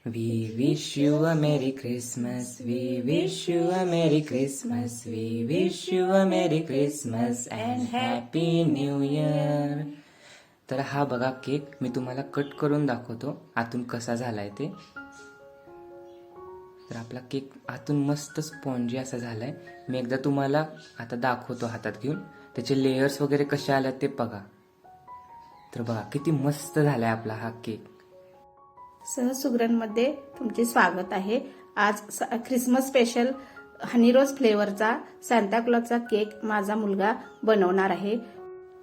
We wish you a Merry Christmas. We wish you a Merry Christmas. We wish you a Merry Christmas and Happy New Year. तर हा बघा cake मी तुम्हाला cut करून दाखवतो आतून कसा झालाय ते. तर आपला केक आतून मस्त स्पॉन्जी असा झालाय. मी एकदा तुम्हाला आता दाखवतो हातात घेऊन. त्याचे लेयर्स वगैरे कसे आले ते बघा. तर बघा किती मस्त झालाय आपला हा केक. सहज सुगरणमध्ये तुमचे स्वागत आहे. आज ख्रिसमस स्पेशल हनी रोज फ्लेवरचा सांताक्लॉजचा केक माझा मुलगा बनवणार आहे.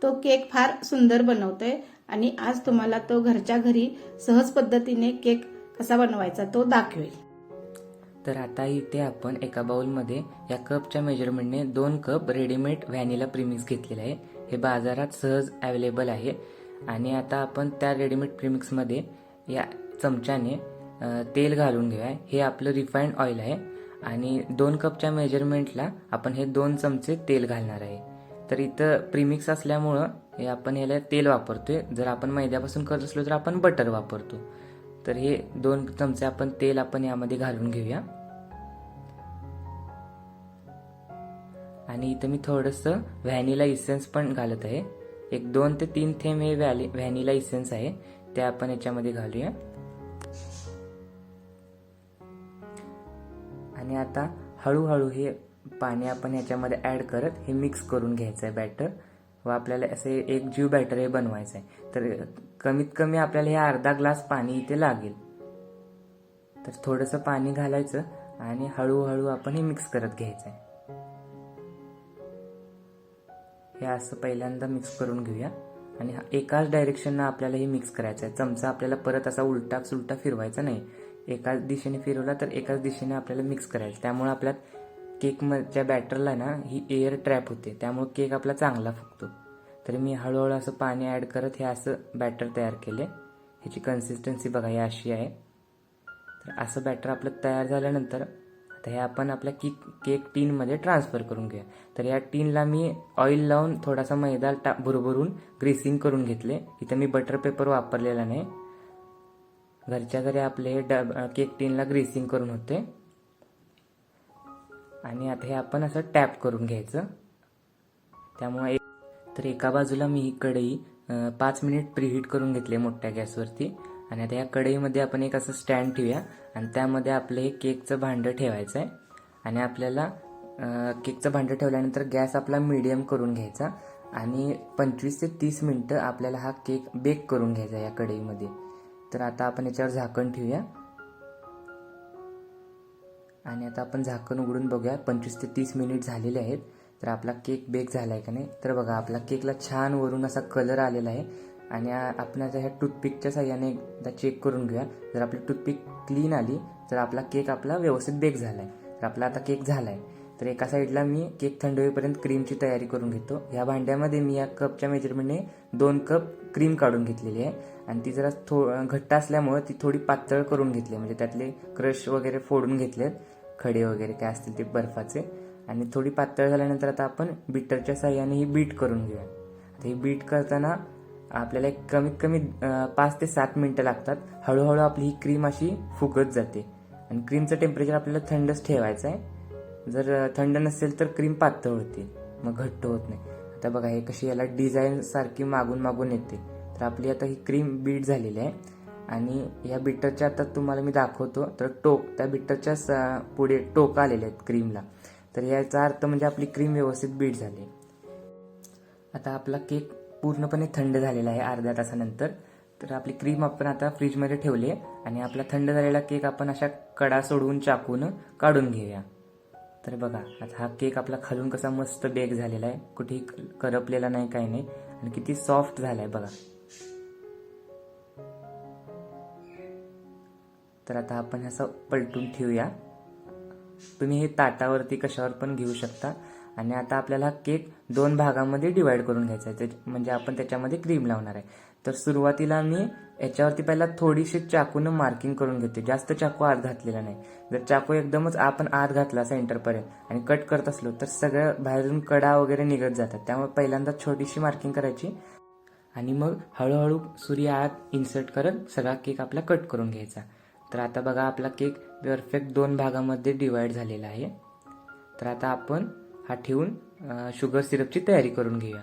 तो केक फार सुंदर बनवतोय आणि आज तुम्हाला तो घरच्या घरी सहज पद्धतीने केक कसा बनवायचा तो दाखवेल. तर आता इथे आपण एका बाउलमध्ये या कपच्या मेजरमेंटने 2 कप रेडीमेड व्हॅनिला प्रीमिक्स घेतलेले आहे. हे बाजारात सहज अवेलेबल आहे. आणि आता आपण त्या रेडीमेड प्रीमिक्समध्ये या चमच्याने तेल घालून घेऊया. हे आपलं रिफाइंड ऑइल आहे आणि 2 कपच्या मेजरमेंटला आपण हे 2 चमचे तेल घालणार आहे. तर इथं प्रीमिक्स असल्यामुळं हे आपण याला तेल वापरतोय. जर आपण मैद्यापासून करत असलो तर आपण बटर वापरतो. तर हे 2 चमचे आपण तेल आपण यामध्ये घालून घेऊया. आणि इथं मी थोडंसं व्हॅनिला इसेन्स पण घालत आहे. एक 2 ते 3 थेंब हे व्हॅनिला इसेन्स आहे ते आपण याच्यामध्ये घालूया. आणि आता हळूहळू हे पाणी आपण याच्यामध्ये ऍड करत हे मिक्स करून घ्यायचं आहे बॅटर. व आपल्याला असे एक जीव बॅटर हे बनवायचं आहे. तर कमीत कमी आपल्याला हे अर्धा ग्लास पाणी इथे लागेल. तर थोडंसं पाणी घालायचं आणि हळूहळू आपण हे मिक्स करत घ्यायचं आहे. हे असं पहिल्यांदा मिक्स करून घेऊया. आणि एकाच डायरेक्शननं आपल्याला हे मिक्स करायचं आहे. चमचा आपल्याला परत असा उलटा सुलटा फिरवायचा नाही. एकाच दिशेने फिरवला तर एकाच दिशेने आपल्याला मिक्स करायचं. त्यामुळे आपल्या केकच्या बॅटरला ना ही एअर ट्रॅप होते. त्यामुळे केक आपला चांगला फुगतो. तर मी हळूहळू असं पाणी ॲड करत हे असं बॅटर तयार केले. ह्याची कन्सिस्टन्सी बघा ही अशी आहे. तर असं बॅटर आपलं तयार झाल्यानंतर आता हे आपण आपल्या केक टीनमध्ये ट्रान्सफर करून घेऊया. तर या टीनला मी ऑइल लावून थोडासा मैदा भरभरून ग्रीसिंग करून घेतले. इथं मी बटर पेपर वापरलेला नाही. घरच्या घरी आपले हे केक टीनला ग्रीसिंग करून होते. आणि आता हे आपण असं टॅप करून घ्यायचं. त्यामुळे तर एका बाजूला मी ही कढई 5 मिनिट प्रीहीट करून घेतली मोठ्या गॅसवरती. आणि आता या कढईमध्ये आपण एक असं स्टँड ठेवूया आणि त्यामध्ये आपलं हे केकचं भांडं ठेवायचं आहे. आणि आपल्याला केकचं भांडं ठेवल्यानंतर गॅस आपला मीडियम करून घ्यायचा आणि 25 ते 30 मिनिटं आपल्याला हा केक बेक करून घ्यायचा या कढईमध्ये. तर आता आपण याच्यावर झाकण ठेवूया. आणि आता आपण झाकण उघडून बघूया. 25 ते 30 मिनिट झालेले आहेत. तर आपला केक बेक झाला आहे का नाही. तर बघा आपला केकला छान वरून असा कलर आलेला आहे. आणि आपण आता ह्या टूथपिकच्या साह्याने एकदा चेक करून घेऊया. जर आपली टूथपिक क्लीन आली तर आपला केक आपला व्यवस्थित बेक झाला आहे. तर आपला आता केक झाला आहे. तर एका साईडला मी केक थंड होईपर्यंत क्रीमची तयारी करून घेतो. ह्या भांड्यामध्ये मी या कपच्या मेजरमेंटने 2 कप क्रीम काढून घेतलेली आहे. आणि ती जरा घट्ट असल्यामुळे ती थोडी पातळ करून घेतली. म्हणजे त्यातले क्रश वगैरे फोडून घेतलेत. खडे वगैरे काय असतील ते बर्फाचे. आणि थोडी पातळ झाल्यानंतर आता आपण बीटरच्या साह्याने ही बीट करून घेऊया. आता ही बीट करताना आपल्याला एक कमीत कमी 5 ते 7 मिनिटं लागतात. हळूहळू आपली ही क्रीम अशी फुगत जाते. आणि क्रीमचं टेम्परेचर आपल्याला थंडच ठेवायचं आहे. जर थंड नसेल तर क्रीम पातळ होते, मग घट्ट होत नाही. आता बघा हे कशी याला डिझाईन सारखी मागून मागून येते. तर आपली आता ही क्रीम बीट झालेली आहे. आणि या बीटरच्या आता तुम्हाला मी दाखवतो. तर त्या बीटरच्या पुढे टोक आलेले आहेत क्रीमला. तर याचा अर्थ म्हणजे आपली क्रीम व्यवस्थित बीट झाली. आता आपला केक पूर्णपणे थंड झालेला आहे अर्ध्या तासानंतर. तर आपली क्रीम आपण आता फ्रीजमध्ये ठेवली आहे. आणि आपला थंड झालेला केक आपण अशा कडा सोडवून चाकून काढून घेऊया. तर बघा आता हा केक आपला खालून कसा मस्त बेक झालेला आहे. कुठेही करपलेला नाही, काही नाही. आणि किती सॉफ्ट झाला आहे बघा. तर आता आपण असं पलटून ठेवूया. तुम्ही हे ताटावरती कशावर पण घेऊ शकता. आणि आता आपल्याला केक 2 भागामध्ये डिवाइड करून घ्यायचा आहे. म्हणजे आपण त्याच्यामध्ये क्रीम लावणार आहे. तर सुरुवातीला मी याच्यावरती पहिला थोडीशी चाकून मार्किंग करून घेते. जास्त चाकू आत घातलेला नाही. जर चाकू एकदमच आपण आत घातला सेंटरपर्यंत आणि कट करत असलो तर सगळं बाहेरून कडा वगैरे निघत जातात. त्यामुळे पहिल्यांदा छोटीशी मार्किंग करायची आणि मग हळूहळू सुरी आत इन्सर्ट करत सगळा केक आपला कट करून घ्यायचा. तर आता बघा आपला केक परफेक्ट 2 भागामध्ये डिवाइड झालेला आहे. तर आता आपण हा ठेवून शुगर सिरपची तयारी करून घेऊया.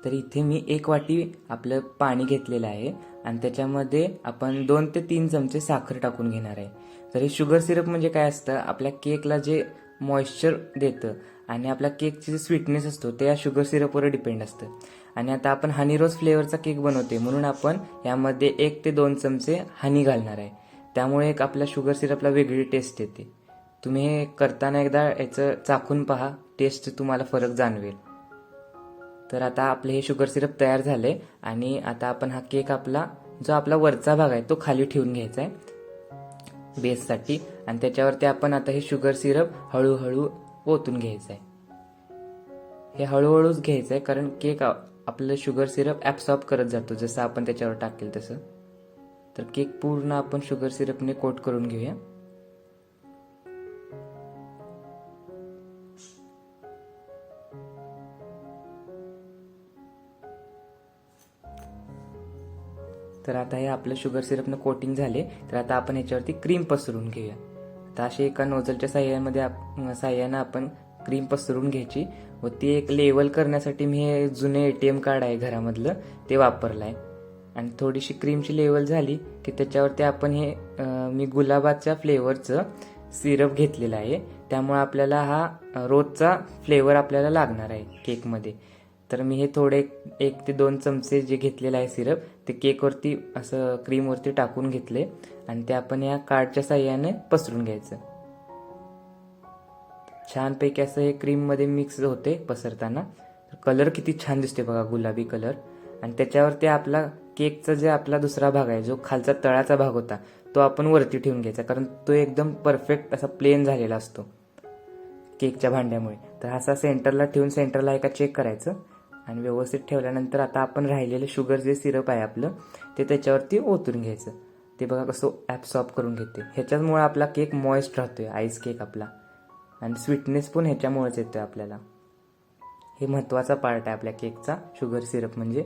तर इथे मी 1 वाटी आपलं पाणी घेतलेलं आहे आणि त्याच्यामध्ये आपण 2 ते 3 चमचे साखर टाकून घेणार आहे. तर हे शुगर सिरप म्हणजे काय असतं, आपल्या केकला जे मॉइश्चर देतं आणि आपल्या केकची जे स्वीटनेस असतो ते या शुगर सिरपवर डिपेंड असतं. आणि आता आपण हनी रोज फ्लेवरचा केक बनवते म्हणून आपण यामध्ये 1 ते 2 चमचे हनी घालणार आहे. त्यामुळे एक आपल्या शुगर सिरपला वेगळी टेस्ट येते. तुम्ही हे करताना एकदा याचं चाखून पहा, टेस्ट तुम्हाला फरक जाणवेल. तर आता आपले हे शुगर सिरप तयार झाले आणि आता आपण हा केक जो आपला वरचा भाग आहे तो खाली ठेवून घ्यायचा आहे बेससाठी आणि त्याच्यावरती आपण आता हे शुगर सिरप हळूहळू ओतून घ्यायचं आहे. हे हळूहळूच घ्यायचं आहे कारण केक आपलं शुगर सिरप ॲब्सॉर्ब करत जातो जसं आपण त्याच्यावर टाकेल तसं. तर केक पूर्ण आपण शुगर सिरपने कोट करून घेऊया. तर आता हे आपलं शुगर सिरपनं कोटिंग झाले. तर आता आपण ह्याच्यावरती क्रीम पसरून घेऊया. आता अशी एका नोझलच्या साह्यानं आपण क्रीम पसरून घ्यायची व ती एक लेवल करण्यासाठी मी हे जुने ATM कार्ड आहे घरामधलं ते वापरलं आहे. आणि थोडीशी क्रीमची लेवल झाली की त्याच्यावरती आपण हे मी गुलाबाच्या फ्लेवरचं सिरप घेतलेलं आहे. त्यामुळे आपल्याला हा रोजचा फ्लेवर आपल्याला लागणार आहे केकमध्ये. तर मी हे थोडे 1 ते 2 चमचे जे घेतलेलं आहे सिरप ते केकवरती असं क्रीमवरती टाकून घेतले आणि ते आपण या कार्डच्या साह्याने पसरून घ्यायचं. छानपैकी असं हे क्रीममध्ये मिक्स होते पसरताना. कलर किती छान दिसते बघा, गुलाबी कलर. आणि त्याच्यावरती आपला केकचा जे आपला दुसरा भाग आहे जो खालचा तळाचा भाग होता तो आपण वरती ठेवून घ्यायचा कारण तो एकदम परफेक्ट असा प्लेन झालेला असतो केकच्या भांड्यामुळे. तर असा सेंटरला ठेवून सेंटरला एका चेक करायचं आणि व्यवस्थित ठेवल्यानंतर आता आपण राहिलेलं शुगर जे सिरप आहे आपलं ते त्याच्यावरती ओतून घ्यायचं. ते बघा कसं ॲब्सॉर्ब करून घेते. ह्याच्यामुळे आपला केक मॉइस्ट राहतोय, आईस केक आपला. आणि स्वीटनेस पण ह्याच्यामुळेच येतोय आपल्याला. हे महत्त्वाचा पार्ट आहे आपल्या केकचा, शुगर सिरप म्हणजे.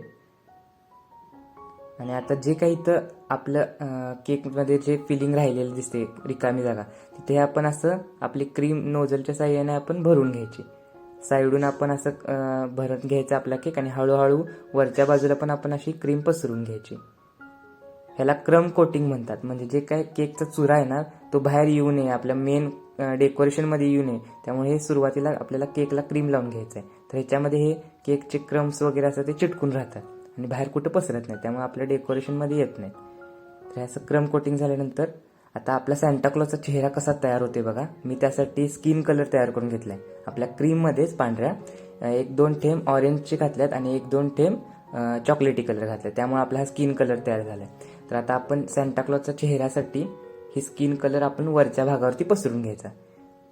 आणि आता जे काही इथं आपलं केकमध्ये जे फिलिंग राहिलेलं दिसते रिकामी जागा तिथे आपण असं आपली क्रीम नोझलच्या साह्याने आपण भरून घ्यायची. साईडून आपण असं भरत घ्यायचं आपला केक आणि हळूहळू वरच्या बाजूला पण आपण अशी क्रीम पसरून घ्यायची. ह्याला क्रम कोटिंग म्हणतात. म्हणजे जे काय केकचा चुरा आहे ना तो बाहेर येऊ नये, आपल्या मेन डेकोरेशनमध्ये येऊ नये. त्यामुळे हे सुरुवातीला आपल्याला केकला क्रीम लावून घ्यायचं आहे. तर ह्याच्यामध्ये हे केकचे क्रम्स वगैरे असं ते चिटकून राहतात आणि बाहेर कुठं पसरत नाही, त्यामुळे आपल्या डेकोरेशनमध्ये येत नाही. तर असं क्रम कोटिंग झाल्यानंतर आता आपला सांताक्लॉजचा चेहरा कसा तयार होते बघा. मी त्यासाठी स्किन कलर तयार करून घेतलाय. आपल्या क्रीममध्येच पांढऱ्या 1-2 थेंब ऑरेंजचे घातल्यात आणि 1-2 थेंब चॉकलेटी कलर घातले. त्यामुळे आपला हा स्किन कलर तयार झालाय. तर आता आपण सांताक्लॉजच्या चेहऱ्यासाठी ही स्किन कलर आपण वरच्या भागावरती पसरून घ्यायचा.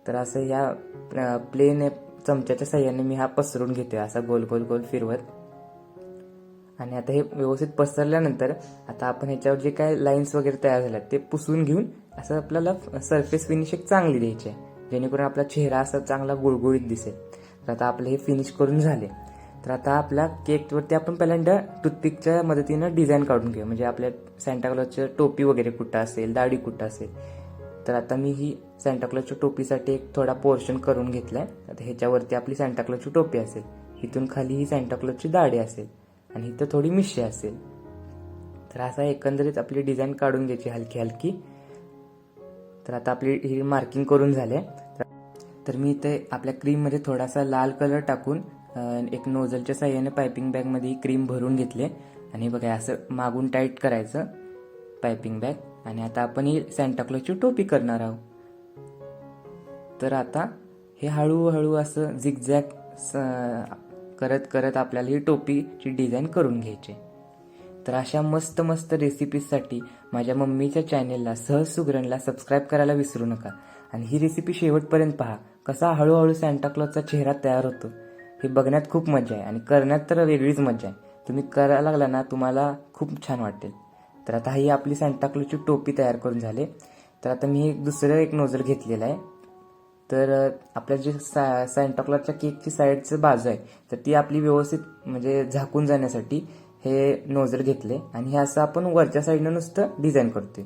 तर असं ह्या प्लेन चमच्याच्या साह्याने मी हा पसरून घेतोय असा गोल गोल गोल फिरवत. आणि आता हे व्यवस्थित पसरल्यानंतर आता आपण ह्याच्यावर जे काय लाईन्स वगैरे तयार झाल्यात ते पुसून घेऊन असं आपल्याला सरफेस फिनिश एक चांगली द्यायची आहे जेणेकरून आपला चेहरा असा चांगला गुळगुळीत दिसेल. तर आता आपलं हे फिनिश करून झाले. तर आता आपल्या केकवरती आपण पहिल्यांदा टूथपिकच्या मदतीनं डिझाईन काढून घेऊ. म्हणजे आपल्या सांताक्लॉजची टोपी वगैरे कुठं असेल, दाढी कुठं असेल. तर आता मी ही सांताक्लॉजच्या टोपीसाठी एक थोडा पोर्शन करून घेतलाय. आता ह्याच्यावरती आपली सांताक्लॉजची टोपी असेल, इथून खाली ही सांताक्लॉजची दाढी असेल आणि इथं थोडी मिशी असेल. तर असा एकंदरीत आपली डिझाईन काढून घ्यायची हलकी हलकी. तर आता आपली ही मार्किंग करून झाले. तर मी इथे आपल्या क्रीममध्ये थोडासा लाल कलर टाकून एक नोझलच्या साह्याने पायपिंग बॅगमध्ये ही क्रीम भरून घेतले आणि बघा असं मागून टाईट करायचं पायपिंग बॅग. आणि आता आपण ही सांताक्लॉजची टोपी करणार आहोत. तर आता हे हळूहळू असं झिगझॅग करत करत आपल्याला ही टोपीची डिझाईन करून घ्यायची. तर अशा मस्त मस्त रेसिपीजसाठी माझ्या मम्मीच्या चॅनेलला सहज सुगरणला सबस्क्राईब करायला विसरू नका. आणि ही रेसिपी शेवटपर्यंत पहा. कसा हळूहळू सांताक्लॉजचा चेहरा तयार होतो हे बघण्यात खूप मजा आहे आणि करण्यात तर वेगळीच मजा आहे. तुम्ही करायला लागला ना तुम्हाला खूप छान वाटेल. तर आता ही आपली सांताक्लॉजची टोपी तयार करून झाले. तर आता मी दुसरं एक नोझल घेतलेलं आहे. तर आपल्या जे सांताक्लॉजच्या केकची साईडचं बाजू आहे तर ती आपली व्यवस्थित म्हणजे झाकून जाण्यासाठी हे नोझल घेतले आणि हे असं आपण वरच्या साईडनं नुसतं डिझाईन करतोय.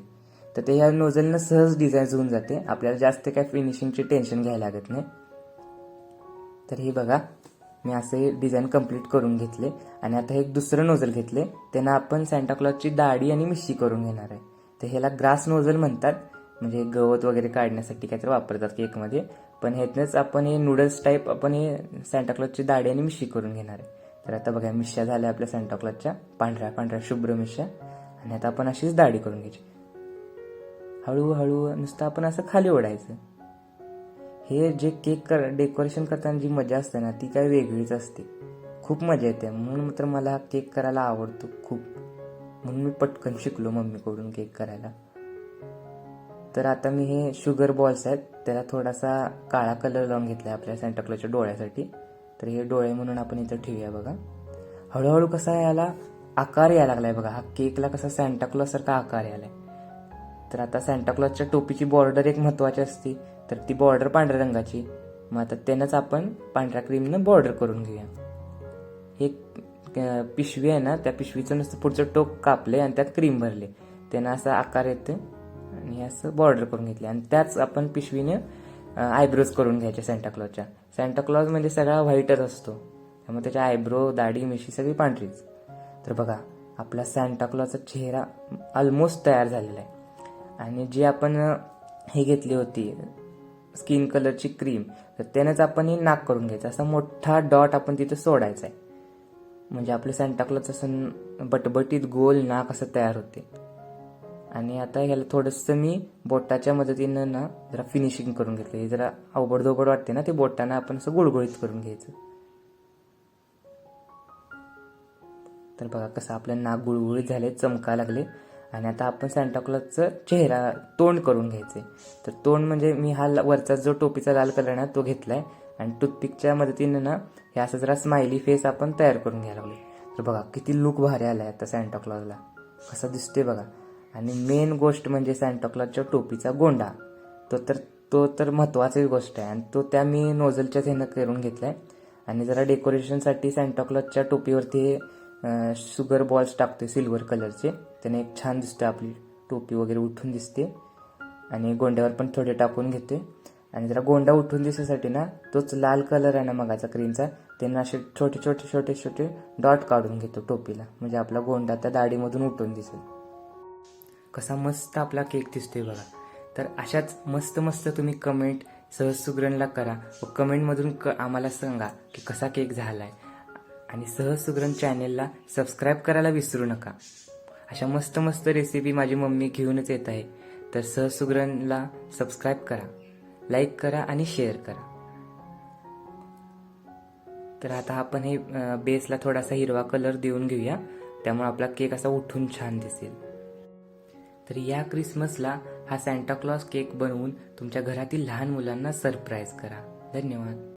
तर ते ह्या नोझलनं सहज डिझाईन होऊन जाते, आपल्याला जास्त काय फिनिशिंगची टेन्शन घ्यायला लागत नाही. तर हे बघा मी असे डिझाईन कंप्लीट करून घेतले आणि आता एक दुसरं नोझल घेतले, त्यांना आपण सांताक्लॉजची दाढी आणि मिशी करून घेणार आहे. तर ह्याला ग्रास नोझल म्हणतात, म्हणजे गवत वगैरे काढण्यासाठी काहीतरी वापरतात केकमध्ये. पण ह्यातनंच आपण हे नूडल्स टाईप आपण हे सांताक्लॉजची दाढी आणि मिशी करून घेणार आहे. तर आता बघा मिश्या झाल्या आपल्या सांताक्लॉजच्या, पांढऱ्या पांढऱ्या शुभ्र मिश्या. आणि आता आपण अशीच दाढी करून घ्यायची. हळूहळू नुसतं आपण असं खाली ओढायचं. हे जे केक डेकोरेशन करताना जी मजा असते ना, ती काय वेगळीच असते. खूप मजा येते. म्हणून तर मला हा केक करायला आवडतो खूप. म्हणून मी पटकन शिकलो मम्मीकडून केक करायला. तर आता मी हे शुगर बॉल्स आहेत, त्याला थोडासा काळा कलर लावून घेतला आहे आपल्या सांताक्लॉजच्या डोळ्यासाठी. तर हे डोळे म्हणून आपण इथं ठेवूया. बघा हळूहळू कसा याला आकार यायला लागलाय. बघा हा केकला कसा सांताक्लॉज सारखा आकार यायलाय. तर आता सांताक्लॉजच्या टोपीची बॉर्डर एक महत्त्वाची असते, तर ती बॉर्डर पांढऱ्या रंगाची. मग आता त्यानंच आपण पांढऱ्या क्रीमनं बॉर्डर करून घेऊया. हे पिशवी आहे ना, त्या पिशवीचं नुसतं पुढचं टोक कापले आणि त्यात क्रीम भरले, त्यानं असा आकार येतो आणि असं बॉर्डर करून घेतली. आणि त्याच आपण पिशवीने आयब्रोज करून घ्यायचे सांताक्लॉजच्या. सांताक्लॉज म्हणजे सगळा व्हाईटच असतो, त्यामुळे त्याच्या आयब्रो दाढी मिशी सगळी पांढरीच. तर बघा आपला सांताक्लॉजचा चेहरा ऑलमोस्ट तयार झालेला आहे. आणि जी आपण हे घेतली होती स्किन कलरची क्रीम, तर त्यानंच आपण हे नाक करून घ्यायचं. असा मोठा डॉट आपण तिथे सोडायचा आहे, म्हणजे आपलं सांताक्लॉज असं बटबटीत गोल नाक असं तयार होते. आणि आता ह्याला थोडंसं मी बोटाच्या मदतीनं ना जरा फिनिशिंग करून घेतलं. हे जरा अवघड वाटते ना, ते बोटानं आपण असं गुळगुळीत करून घ्यायचं. तर बघा कसं आपलं नाक गुळगुळीत झाले, चमका लागले. आणि आता आपण सांताक्लॉजचं चेहरा तोंड करून घ्यायचे. तर तोंड म्हणजे मी हा वरचा जो टोपीचा लाल कलर ना तो घेतलाय आणि टूथपिकच्या मदतीनं ना हे असं जरा स्माइली फेस आपण तयार करून घ्यायला लागलो. तर बघा किती लुक भारी आलाय आता सांताक्लॉजला, कसा दिसते बघा. आणि मेन गोष्ट म्हणजे सांताक्लॉजच्या टोपीचा गोंडा, तो तर महत्त्वाची गोष्ट आहे. आणि तो त्या मी नोझलच्याच ह्यानं करून घेतलाय. आणि जरा डेकोरेशनसाठी सांताक्लॉजच्या टोपीवरती शुगर बॉल्स टाकते सिल्वर कलरचे, त्याने एक छान दिसते, आपली टोपी वगैरे उठून दिसते. आणि गोंड्यावर पण थोडे टाकून घेते. आणि जरा गोंडा उठून दिसायसाठी ना तोच लाल कलर आहे ना मगाचा क्रीमचा, त्यांना असे छोटे डॉट काढून घेतो टोपीला, म्हणजे आपला गोंडा त्या दाढीमधून उठून दिसेल. कसा मस्त आपला केक दिसतोय बघा. तर अशाच मस्त तुम्ही कमेंट सहज सुगरणला करा व कमेंटमधून आम्हाला सांगा की कसा केक झालाय. आणि सहज सुगरण चॅनेलला सबस्क्राईब करायला विसरू नका. अशा मस्त रेसिपी माझी मम्मी घेऊनच येत आहे. तर सहज सुगरणला सबस्क्राईब करा, लाईक करा आणि शेअर करा. तर आता आपण हे बेसला थोडासा हिरवा कलर देऊन घेऊया, त्यामुळे आपला केक असा उठून छान दिसेल. तर या क्रिसमसला हा सांताक्लॉज केक बनवून तुमच्या घरातील लहान मुलांना सरप्राईज करा. धन्यवाद.